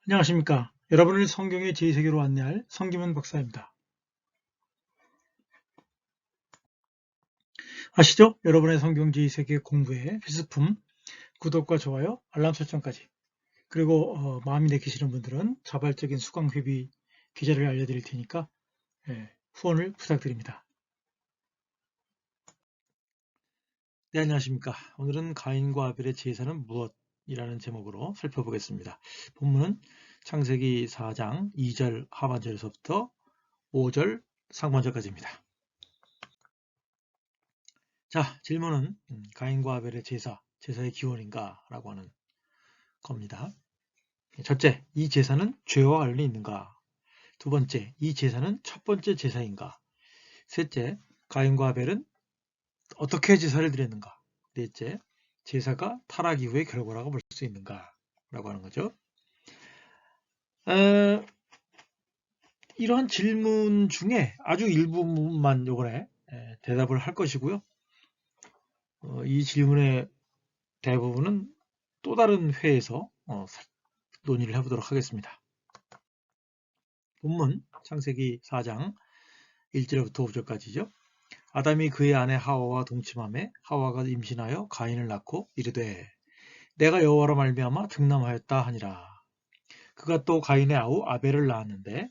안녕하십니까. 여러분을 성경의 제2세계로 안내할 성김은 박사입니다. 아시죠? 여러분의 성경 제2세계 공부의 필수품 구독과 좋아요, 알람 설정까지. 그리고 마음이 내키시는 분들은 자발적인 수강회비 계좌를 알려드릴 테니까 후원을 부탁드립니다. 네, 안녕하십니까. 오늘은 가인과 아벨의 제사는 무엇이라는 제목으로 살펴보겠습니다. 본문은 창세기 4장 2절 하반절에서부터 5절 상반절까지입니다. 자, 질문은 가인과 아벨의 제사의 기원인가? 라고 하는 겁니다. 첫째, 이 제사는 죄와 관련이 있는가? 두 번째, 이 제사는 첫 번째 제사인가? 셋째, 가인과 아벨은 어떻게 제사를 드렸는가? 넷째, 제사가 타락 이후의 결과라고 볼 수 있는가? 라고 하는 거죠. 이러한 질문 중에 아주 일부만 이번에 대답을 할 것이고요. 이 질문의 대부분은 또 다른 회에서 논의를 해보도록 하겠습니다. 본문 창세기 4장 1절부터 5절까지죠. 아담이 그의 아내 하와와 동침하매 하와가 임신하여 가인을 낳고 이르되 내가 여호와로 말미암아 등남하였다 하니라. 그가 또 가인의 아우 아벨을 낳았는데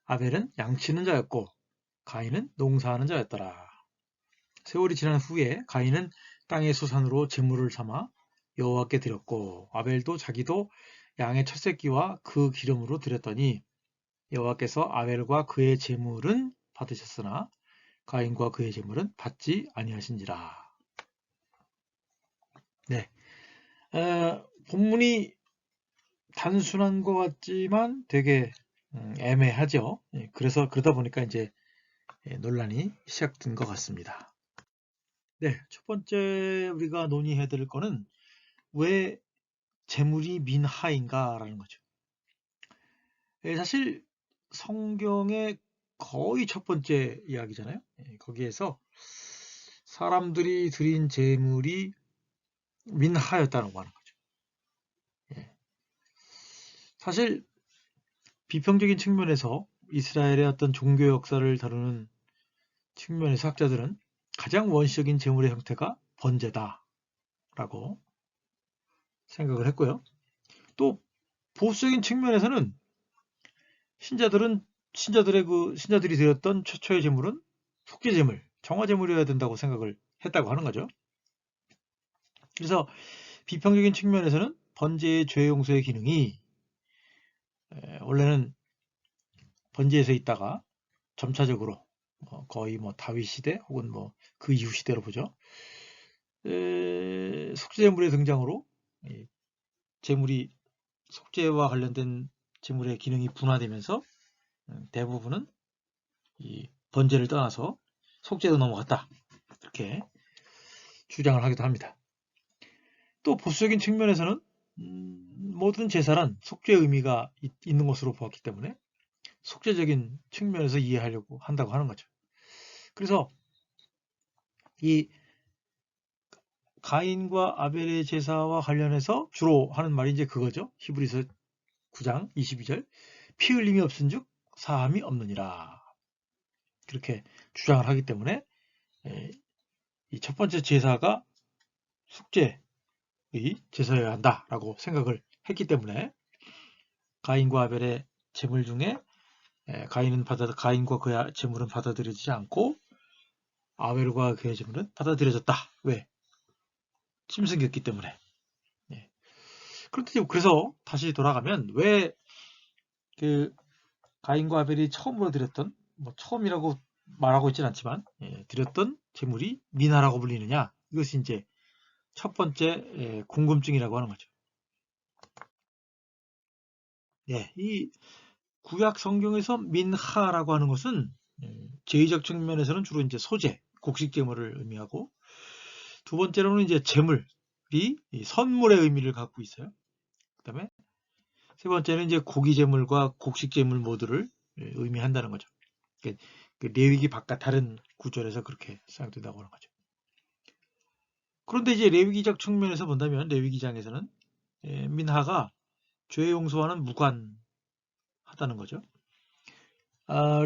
아벨은 양치는 자였고 가인은 농사하는 자였더라. 세월이 지난 후에 가인은 땅의 소산으로 제물을 삼아 여호와께 드렸고 아벨도 자기도 양의 첫 새끼와 그 기름으로 드렸더니 여호와께서 아벨과 그의 제물은 받으셨으나 가인과 그의 제물은 받지 아니하신지라. 네, 본문이 단순한 것 같지만 되게 애매하죠. 그래서 그러다 보니까 이제 논란이 시작된 것 같습니다. 네, 첫 번째 우리가 논의해야 될 거는 왜 제물이 민하인가라는 거죠. 사실 성경의 거의 첫 번째 이야기잖아요. 거기에서 사람들이 드린 제물이 민하였다고 하는 거죠. 사실 비평적인 측면에서 이스라엘의 어떤 종교 역사를 다루는 측면에서 학자들은 가장 원시적인 제물의 형태가 번제다라고 생각을 했고요. 또 보수적인 측면에서는 신자들이 드렸던 최초의 제물은 속죄제물, 정화제물이어야 된다고 생각을 했다고 하는 거죠. 그래서 비평적인 측면에서는 번제의 죄 용서의 기능이 원래는 번제에서 있다가 점차적으로 거의 다윗 시대 혹은 그 이후 시대로 보죠. 속죄제물의 등장으로 제물이 속죄와 관련된 제물의 기능이 분화되면서 대부분은 이 번제를 떠나서 속죄로 넘어갔다. 이렇게 주장을 하기도 합니다. 또 보수적인 측면에서는 모든 제사란 속죄의 의미가 있는 것으로 보았기 때문에 속죄적인 측면에서 이해하려고 한다고 하는 거죠. 그래서 이 가인과 아벨의 제사와 관련해서 주로 하는 말이 이제 그거죠. 히브리서 9장 22절 피 흘림이 없은즉 사함이 없느니라. 그렇게 주장을 하기 때문에 이 첫 번째 제사가 속죄의 제사여야 한다라고 생각을 했기 때문에 가인과 아벨의 제물 중에 가인과 그의 제물은 받아들여지지 않고 아벨과 그의 제물은 받아들여졌다. 왜? 짐승이었기 때문에. 그런데 그래서 다시 돌아가면 왜 그 가인과 아벨이 처음으로 드렸던 처음이라고 말하고 있지는 않지만 드렸던 제물이 민하라고 불리느냐? 이것이 이제 첫 번째 궁금증이라고 하는 거죠. 이 구약 성경에서 민하라고 하는 것은 제의적 측면에서는 주로 이제 소재, 곡식 제물을 의미하고 두 번째로는 이제 제물이 선물의 의미를 갖고 있어요. 그다음에 세 번째는 이제 고기 제물과 곡식 제물 모두를 의미한다는 거죠. 그 레위기 바깥 다른 구절에서 그렇게 사용된다고 하는 거죠. 그런데 이제 레위기적 측면에서 본다면 레위기장에서는 민하가 죄 용서와는 무관하다는 거죠.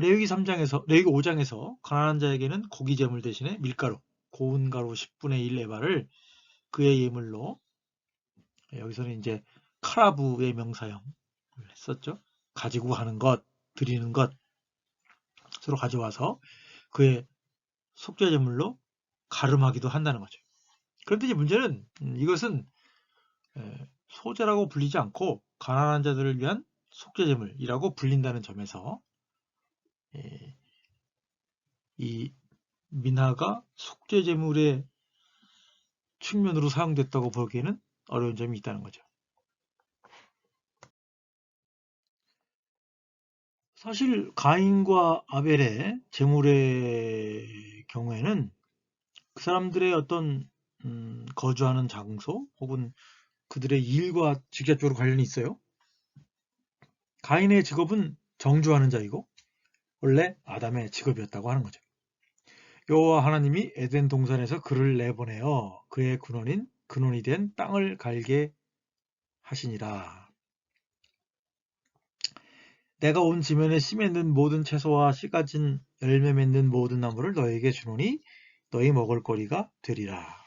레위기 5장에서 가난한 자에게는 고기 제물 대신에 밀가루, 고운 가루 10분의 1 에바를 그의 예물로, 여기서는 이제 카라부의 명사형을 썼죠. 가지고 가는 것, 드리는 것, 서로 가져와서 그의 속죄 제물로 가름하기도 한다는 거죠. 그런데 이제 문제는 이것은 소제라고 불리지 않고 가난한 자들을 위한 속죄 제물이라고 불린다는 점에서 이 민화가 속죄 제물의 측면으로 사용됐다고 보기에는 어려운 점이 있다는 거죠. 사실 가인과 아벨의 제물의 경우에는 그 사람들의 어떤 거주하는 장소 혹은 그들의 일과 직접적으로 관련이 있어요. 가인의 직업은 정주하는 자이고 원래 아담의 직업이었다고 하는 거죠. 여호와 하나님이 에덴 동산에서 그를 내보내어 그의 근원이 된 땅을 갈게 하시니라. 내가 온 지면에 씨 맺는 모든 채소와 씨 가진 열매 맺는 모든 나무를 너에게 주노니 너희 먹을 거리가 되리라.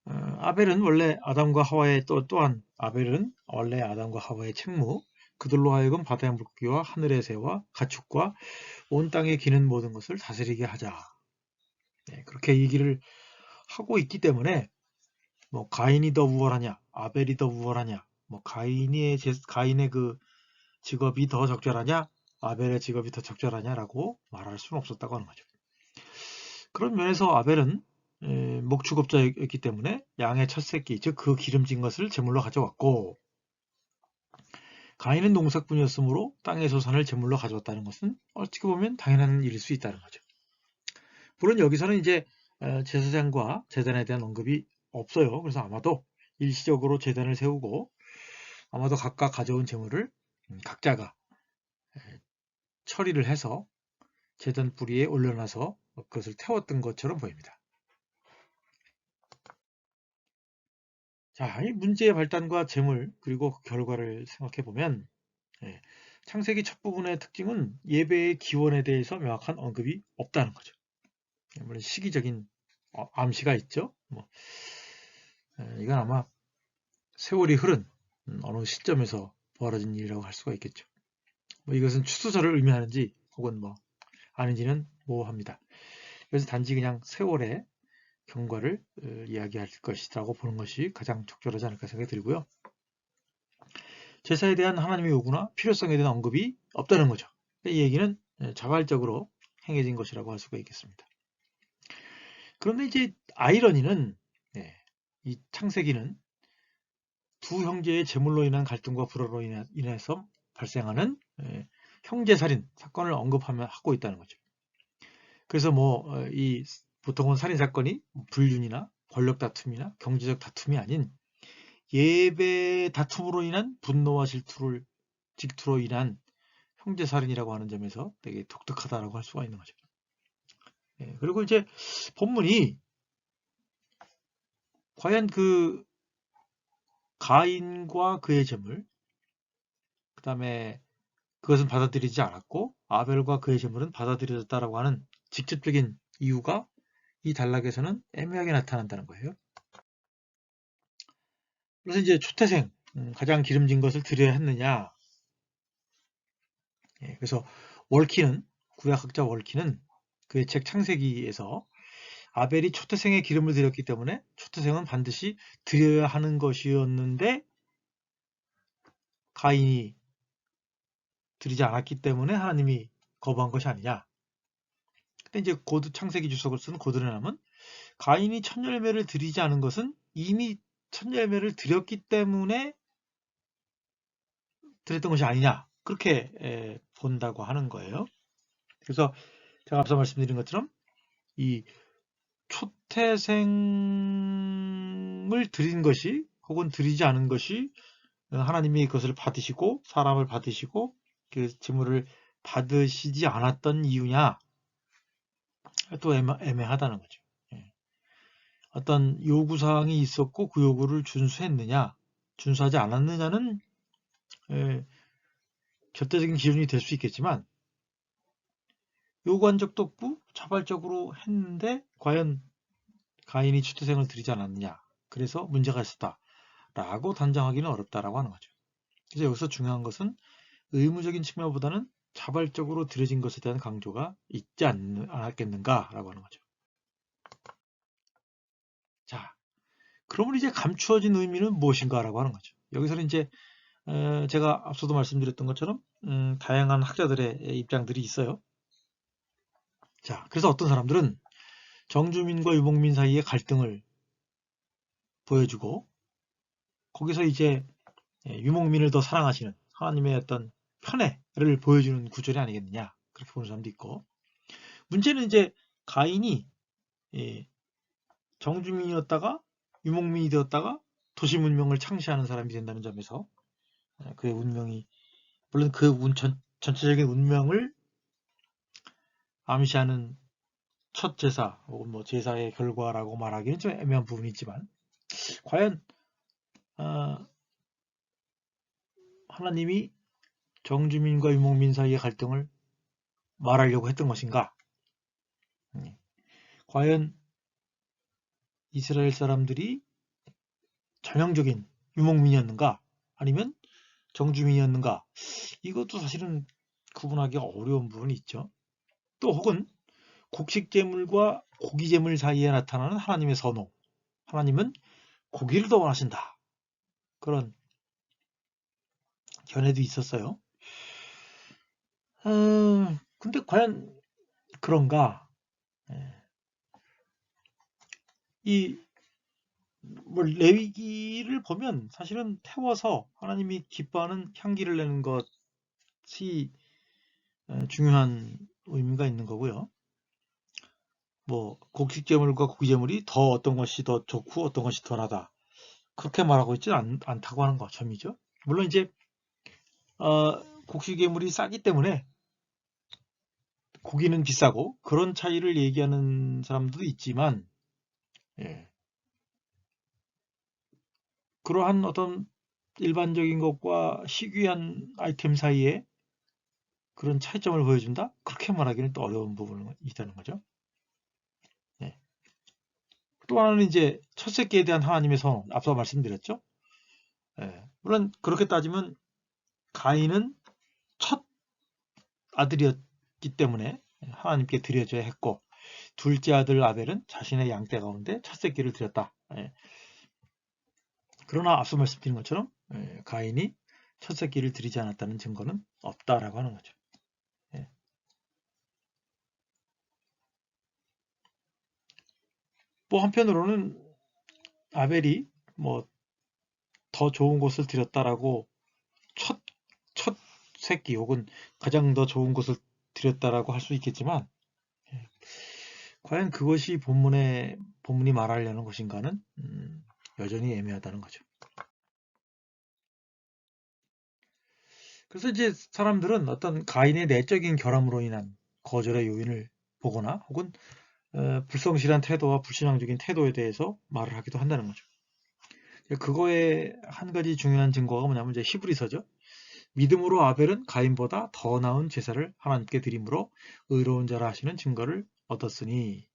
아벨은 원래 아담과 하와의 또한 아벨은 원래 아담과 하와의 책무, 그들로 하여금 바다의 물고기와 하늘의 새와 가축과 온 땅에 기는 모든 것을 다스리게 하자. 그렇게 얘기를 하고 있기 때문에 뭐 가인이 더 우월하냐, 아벨이 더 우월하냐, 뭐 가인의 그 직업이 더 적절하냐, 아벨의 직업이 더 적절하냐라고 말할 수는 없었다고 하는 거죠. 그런 면에서 아벨은 목축업자였기 때문에 양의 첫 새끼, 즉 그 기름진 것을 제물로 가져왔고, 가인은 농사꾼이었으므로 땅의 소산을 제물로 가져왔다는 것은 어떻게 보면 당연한 일일 수 있다는 거죠. 물론 여기서는 이제 제사장과 제단에 대한 언급이 없어요. 그래서 아마도 일시적으로 제단을 세우고 아마도 각각 가져온 제물을 각자가 처리를 해서 제단 뿌리에 올려놔서 그것을 태웠던 것처럼 보입니다. 자, 이 문제의 발단과 제물 그리고 그 결과를 생각해 보면 창세기 첫 부분의 특징은 예배의 기원에 대해서 명확한 언급이 없다는 거죠. 물론 시기적인 암시가 있죠. 이건 아마 세월이 흐른 어느 시점에서 벌어진 일이라고 할 수가 있겠죠. 이것은 추수절을 의미하는지 혹은 아닌지는 모호합니다. 그래서 단지 그냥 세월의 경과를 이야기할 것이라고 보는 것이 가장 적절하지 않을까 생각이 들고요. 제사에 대한 하나님의 요구나 필요성에 대한 언급이 없다는 거죠. 이 얘기는 자발적으로 행해진 것이라고 할 수가 있겠습니다. 그런데 이제 아이러니는 이 창세기는 두 형제의 제물로 인한 갈등과 불화로 인해서 발생하는 형제살인 사건을 언급하고 있다는 거죠. 그래서 이 보통은 살인 사건이 불륜이나 권력 다툼이나 경제적 다툼이 아닌 예배 다툼으로 인한 분노와 질투로 인한 형제살인이라고 하는 점에서 되게 독특하다라고 할 수가 있는 거죠. 그리고 이제 본문이 과연 그 가인과 그의 제물, 그 다음에 그것은 받아들이지 않았고 아벨과 그의 제물은 받아들여졌다라고 하는 직접적인 이유가 이 단락에서는 애매하게 나타난다는 거예요. 그래서 이제 초태생, 가장 기름진 것을 드려야 했느냐. 그래서 구약학자 월키는 그의 책 창세기에서 아벨이 초태생의 기름을 드렸기 때문에 초태생은 반드시 드려야 하는 것이었는데 가인이 드리지 않았기 때문에 하나님이 거부한 것이 아니냐. 근데 이제 창세기 주석을 쓴 고드레남은 가인이 첫 열매를 드리지 않은 것은 이미 첫 열매를 드렸기 때문에 드렸던 것이 아니냐. 그렇게 본다고 하는 거예요. 그래서 제가 앞서 말씀드린 것처럼 이 초태생을 드린 것이 혹은 드리지 않은 것이 하나님이 그것을 받으시고 사람을 받으시고 그 제물을 받으시지 않았던 이유냐 또 애매하다는 거죠. 어떤 요구사항이 있었고 그 요구를 준수했느냐 준수하지 않았느냐는 절대적인 기준이 될 수 있겠지만 요구한 적도 없고 자발적으로 했는데 과연 가인이 추투생을 드리지 않았느냐. 그래서 문제가 있었다. 라고 단정하기는 어렵다라고 하는 거죠. 그래서 여기서 중요한 것은 의무적인 측면보다는 자발적으로 드려진 것에 대한 강조가 있지 않았겠는가라고 하는 거죠. 자, 그러면 이제 감추어진 의미는 무엇인가라고 하는 거죠. 여기서는 이제 제가 앞서도 말씀드렸던 것처럼 다양한 학자들의 입장들이 있어요. 자, 그래서 어떤 사람들은 정주민과 유목민 사이의 갈등을 보여주고 거기서 이제 유목민을 더 사랑하시는 하나님의 어떤 편애를 보여주는 구절이 아니겠느냐 그렇게 보는 사람도 있고 문제는 이제 가인이 정주민이었다가 유목민이 되었다가 도시 문명을 창시하는 사람이 된다는 점에서 그의 운명이 물론 그 전체적인 운명을 암시하는 첫 제사 혹은 뭐 제사의 결과라고 말하기는 좀 애매한 부분이 있지만 과연 하나님이 정주민과 유목민 사이의 갈등을 말하려고 했던 것인가? 과연 이스라엘 사람들이 전형적인 유목민이었는가? 아니면 정주민이었는가? 이것도 사실은 구분하기가 어려운 부분이 있죠. 또 혹은 곡식제물과 고기제물 사이에 나타나는 하나님의 선호. 하나님은 고기를 더 원하신다. 그런 견해도 있었어요. 근데 과연 그런가? 이 레위기를 보면 사실은 태워서 하나님이 기뻐하는 향기를 내는 것이 중요한 의미가 있는 거고요. 뭐 곡식제물과 고기제물이 더 어떤 것이 더 좋고 어떤 것이 덜하다. 그렇게 말하고 있지는 않다고 하는 거 점이죠. 물론 이제 곡식제물이 싸기 때문에 고기는 비싸고 그런 차이를 얘기하는 사람도 있지만 그러한 어떤 일반적인 것과 희귀한 아이템 사이에 그런 차이점을 보여준다? 그렇게 말하기는 또 어려운 부분이 있다는 거죠. 또 하나는 이제 첫 새끼에 대한 하나님의 선언, 앞서 말씀드렸죠. 물론 그렇게 따지면 가인은 첫 아들이었기 때문에 하나님께 드려져야 했고 둘째 아들 아벨은 자신의 양떼 가운데 첫 새끼를 드렸다. 그러나 앞서 말씀드린 것처럼 가인이 첫 새끼를 드리지 않았다는 증거는 없다라고 하는 거죠. 뭐 한편으로는 아벨이 뭐 더 좋은 것을 드렸다라고 첫 새끼 혹은 가장 더 좋은 것을 드렸다라고 할 수 있겠지만 과연 그것이 본문이 말하려는 것인가는 여전히 애매하다는 거죠. 그래서 이제 사람들은 어떤 가인의 내적인 결함으로 인한 거절의 요인을 보거나 혹은 불성실한 태도와 불신앙적인 태도에 대해서 말을 하기도 한다는 거죠. 그거에 한 가지 중요한 증거가 뭐냐면 이제 히브리서죠. 믿음으로 아벨은 가인보다 더 나은 제사를 하나님께 드림으로 의로운 자라 하시는 증거를 얻었으니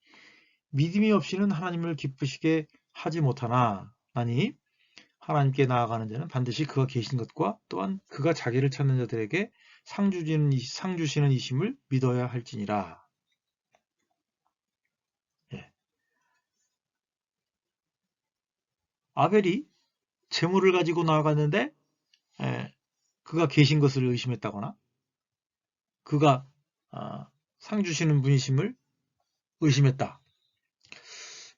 믿음이 없이는 하나님을 기쁘시게 하지 못하나 나니 하나님께 나아가는 자는 반드시 그가 계신 것과 또한 그가 자기를 찾는 자들에게 상 주시는 이심을 믿어야 할지니라. 아벨이 재물을 가지고 나아갔는데 그가 계신 것을 의심했다거나 그가 상 주시는 분이심을 의심했다.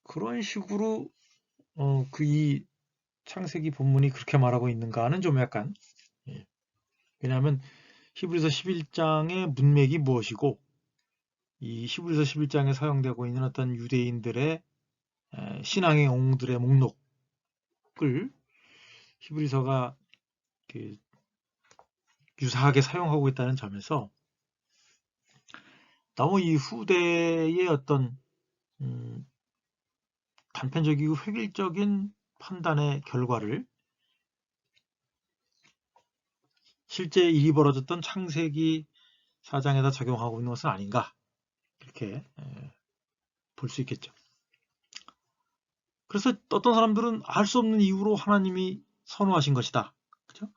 그런 식으로 이 창세기 본문이 그렇게 말하고 있는가는 좀 약간 왜냐하면 히브리서 11장의 문맥이 무엇이고 이 히브리서 11장에 사용되고 있는 어떤 유대인들의 신앙의 영웅들의 목록을 히브리서가 유사하게 사용하고 있다는 점에서 너무 이 후대의 어떤 단편적이고 획일적인 판단의 결과를 실제 일이 벌어졌던 창세기 4장에다 적용하고 있는 것은 아닌가, 이렇게 볼 수 있겠죠. 그래서 어떤 사람들은 알 수 없는 이유로 하나님이 선호하신 것이다. 그죠?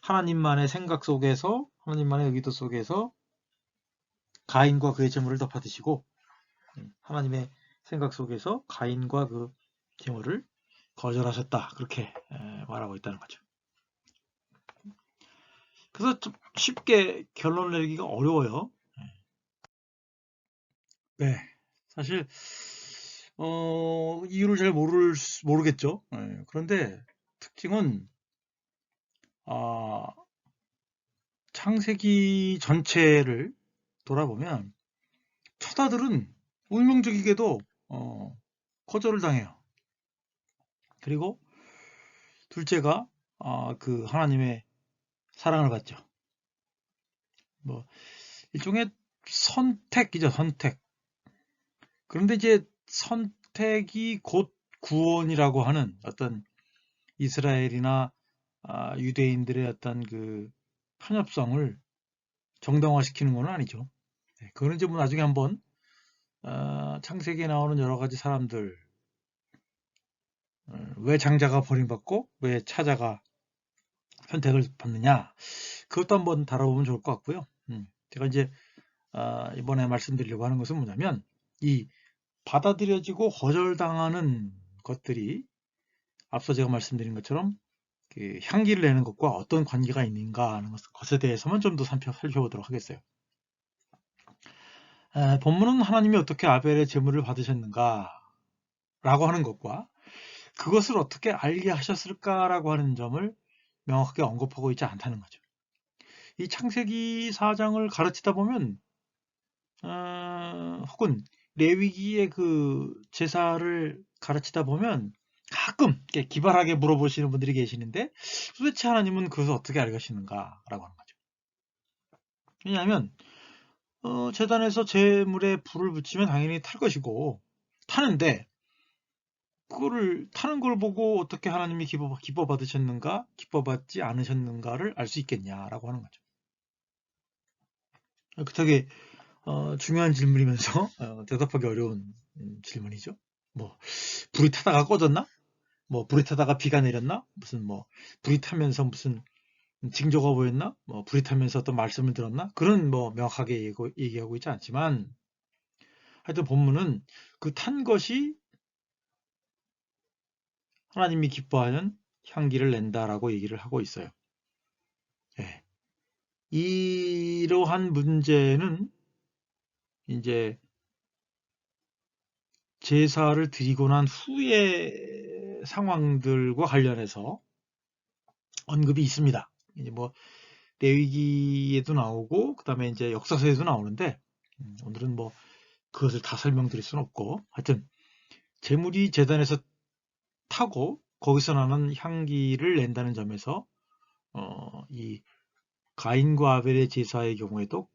하나님만의 생각 속에서, 하나님만의 의도 속에서 가인과 그의 재물을 덮어드시고, 하나님의 생각 속에서 가인과 그 재물을 거절하셨다. 그렇게 말하고 있다는 거죠. 그래서 좀 쉽게 결론을 내리기가 어려워요. 네. 사실 이유를 잘 모르겠죠. 그런데 특징은 창세기 전체를 돌아보면 첫 아들은 운명적이게도 거절을 당해요. 그리고 둘째가 그 하나님의 사랑을 받죠. 뭐 일종의 선택이죠, 선택. 그런데 이제 선택이 곧 구원이라고 하는 어떤 이스라엘이나 유대인들의 어떤 그 편협성을 정당화시키는 건 아니죠. 그거는 이제 뭐 나중에 한번 창세기에 나오는 여러 가지 사람들, 왜 장자가 버림받고 왜 차자가 선택을 받느냐, 그것도 한번 다뤄보면 좋을 것 같고요. 제가 이제 이번에 말씀드리려고 하는 것은 뭐냐면, 이 받아들여지고 거절당하는 것들이 앞서 제가 말씀드린 것처럼 그 향기를 내는 것과 어떤 관계가 있는가 하는 것에 대해서만 좀 더 살펴보도록 하겠어요. 본문은 하나님이 어떻게 아벨의 제물을 받으셨는가 라고 하는 것과 그것을 어떻게 알게 하셨을까라고 하는 점을 명확하게 언급하고 있지 않다는 거죠. 이 창세기 4장을 가르치다 보면 혹은 레위기의 그 제사를 가르치다 보면 가끔 기발하게 물어보시는 분들이 계시는데, 도대체 하나님은 그것을 어떻게 알겠는가라고 하는 거죠. 왜냐하면 제단에서 제물에 불을 붙이면 당연히 탈 것이고, 타는데 그거를 타는 걸 보고 어떻게 하나님이 기뻐 받으셨는가, 기뻐받지 않으셨는가를 알 수 있겠냐라고 하는 거죠. 되게 중요한 질문이면서 대답하기 어려운 질문이죠. 뭐 불이 타다가 꺼졌나? 뭐 불이 타다가 비가 내렸나? 무슨 뭐 불이 타면서 무슨 징조가 보였나? 뭐 불이 타면서 어떤 말씀을 들었나? 그런 뭐 명확하게 얘기하고 있지 않지만, 하여튼 본문은 그 탄 것이 하나님이 기뻐하는 향기를 낸다라고 얘기를 하고 있어요. 예. 이러한 문제는 이제 제사를 드리고 난 후의 상황들과 관련해서 언급이 있습니다. 이제 뭐 레위기에도 나오고 그다음에 이제 역사서에도 나오는데, 오늘은 뭐 그것을 다 설명드릴 수는 없고, 하여튼 제물이 제단에서 타고 거기서 나는 향기를 낸다는 점에서 이 가인과 아벨의 제사의 경우에도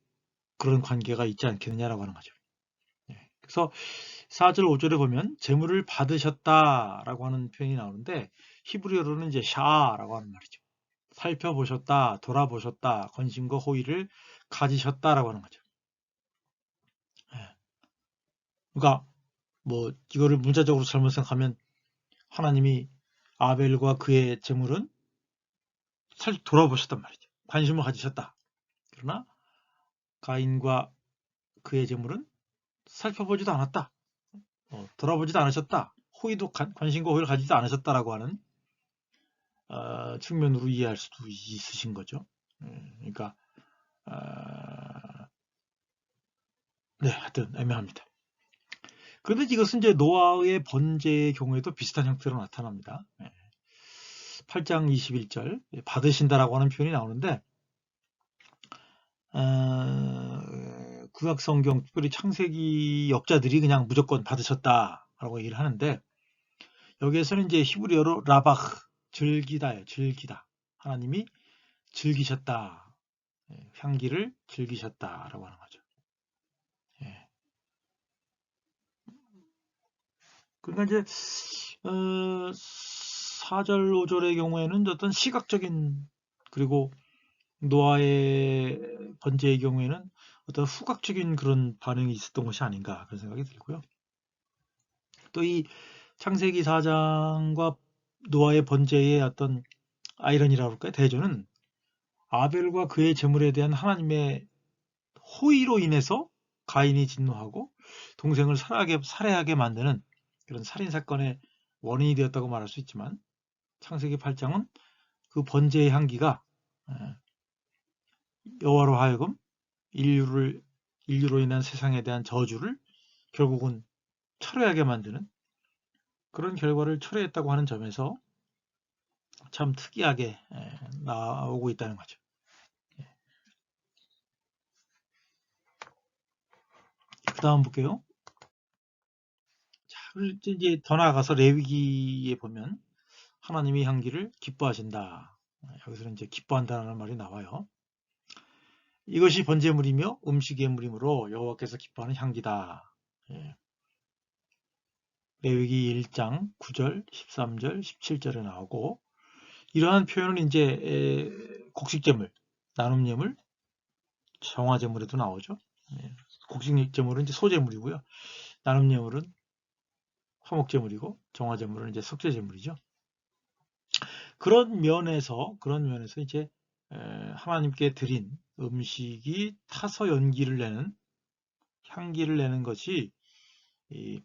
그런 관계가 있지 않겠느냐라고 하는 거죠. 그래서 4절 5절에 보면 제물을 받으셨다라고 하는 표현이 나오는데, 히브리어로는 이제 샤라고 하는 말이죠. 살펴보셨다, 돌아보셨다, 관심과 호의를 가지셨다라고 하는 거죠. 그러니까 뭐 이거를 문자적으로 잘못 생각하면 하나님이 아벨과 그의 제물은 돌아보셨단 말이죠. 관심을 가지셨다. 그러나 가인과 그의 제물은 살펴보지도 않았다. 돌아보지도 않으셨다. 관심과 호의를 가지지 않으셨다라고 하는 측면으로 이해할 수도 있으신 거죠. 그러니까 네, 하여튼 애매합니다. 그런데 이것은 이제 노아의 번제의 경우에도 비슷한 형태로 나타납니다. 8장 21절 받으신다라고 하는 표현이 나오는데, 구약 성경, 특별히 창세기 역자들이 그냥 무조건 받으셨다라고 얘기를 하는데, 여기에서는 이제 히브리어로 라바흐, 즐기다예요. 즐기다. 하나님이 즐기셨다. 향기를 즐기셨다라고 하는 거죠. 그러니까 이제 4절 5절의 경우에는 어떤 시각적인, 그리고 노아의 번제의 경우에는 어떤 후각적인 그런 반응이 있었던 것이 아닌가 그런 생각이 들고요. 또 이 창세기 4장과 노아의 번제의 어떤 아이러니라고 할까요? 대조는 아벨과 그의 제물에 대한 하나님의 호의로 인해서 가인이 진노하고 동생을 살해하게 만드는 그런 살인사건의 원인이 되었다고 말할 수 있지만, 창세기 8장은 그 번제의 향기가 여호와로 하여금 인류로 인한 세상에 대한 저주를 결국은 철회하게 만드는 그런 결과를 초래했다고 하는 점에서 참 특이하게 나오고 있다는 거죠. 그 다음 볼게요. 자, 이제 더 나아가서 레위기에 보면 하나님이 향기를 기뻐하신다. 여기서는 이제 기뻐한다는 말이 나와요. 이것이 번제물이며 음식 예물이므로 여호와께서 기뻐하는 향기다. 레위기 1장 9절, 13절, 17절에 나오고, 이러한 표현은 이제 곡식제물, 나눔제물, 정화제물에도 나오죠. 곡식제물은 이제 소제물이고요. 나눔제물은 화목제물이고, 정화제물은 이제 속죄제물이죠. 그런 면에서 이제 하나님께 드린 음식이 타서 향기를 내는 것이 이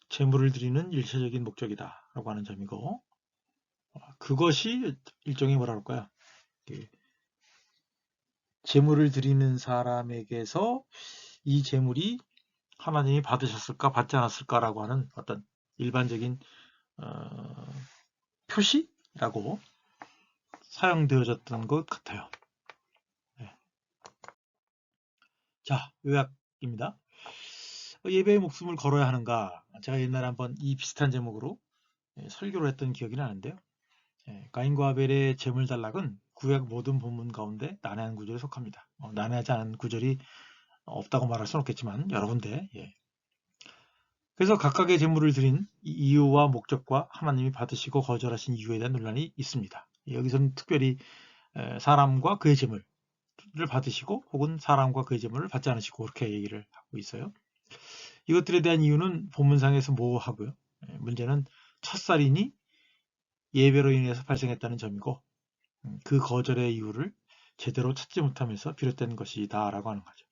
제물을 드리는 일차적인 목적이다라고 하는 점이고, 그것이 일종의 뭐라 그럴까요? 제물을 드리는 사람에게서 이 제물이 하나님이 받으셨을까 받지 않았을까라고 하는 어떤 일반적인 표시라고 사용되어졌던 것 같아요. 자, 요약입니다. 예배의 목숨을 걸어야 하는가? 제가 옛날에 한번 이 비슷한 제목으로 설교를 했던 기억이 나는데요. 가인과 아벨의 제물 단락은 구약 모든 본문 가운데 난해한 구절에 속합니다. 난해하지 않은 구절이 없다고 말할 수는 없겠지만 여러 군데. 그래서 각각의 제물을 드린 이유와 목적과 하나님이 받으시고 거절하신 이유에 대한 논란이 있습니다. 여기서는 특별히 사람과 그의 제물을 받으시고 혹은 사람과 그의 제물을 받지 않으시고 그렇게 얘기를 하고 있어요. 이것들에 대한 이유는 본문상에서 모호하고요. 문제는 첫살인이 예배로 인해서 발생했다는 점이고, 그 거절의 이유를 제대로 찾지 못하면서 비롯된 것이다 라고 하는 거죠.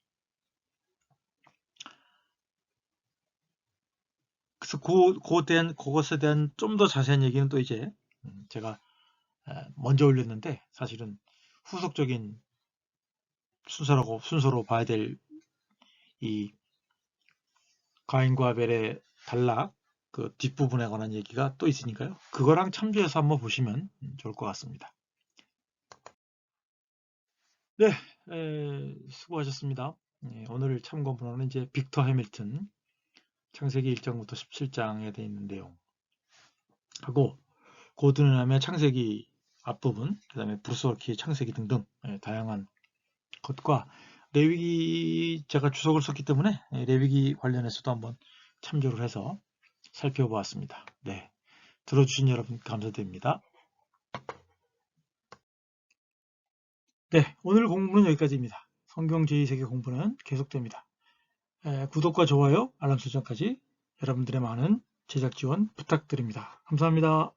그래서 그것에 대한 좀 더 자세한 얘기는 또 이제 제가 먼저 올렸는데, 사실은 후속적인 순서로 봐야 될 이 가인과 아벨의 단락 그 뒷부분에 관한 얘기가 또 있으니까요. 그거랑 참조해서 한번 보시면 좋을 것 같습니다. 네, 수고하셨습니다. 오늘 참고 본문은 이제 빅터 해밀턴 창세기 1장부터 17장에 되어 있는 내용 하고, 고드는함의 창세기 앞부분, 그 다음에 브루스 월키의 창세기 등등 다양한 것과 레위기, 제가 주석을 썼기 때문에 레위기 관련해서도 한번 참조를 해서 살펴보았습니다. 네, 들어주신 여러분 감사드립니다. 네, 오늘 공부는 여기까지입니다. 성경 제2세계 공부는 계속됩니다. 구독과 좋아요, 알람 설정까지 여러분들의 많은 제작 지원 부탁드립니다. 감사합니다.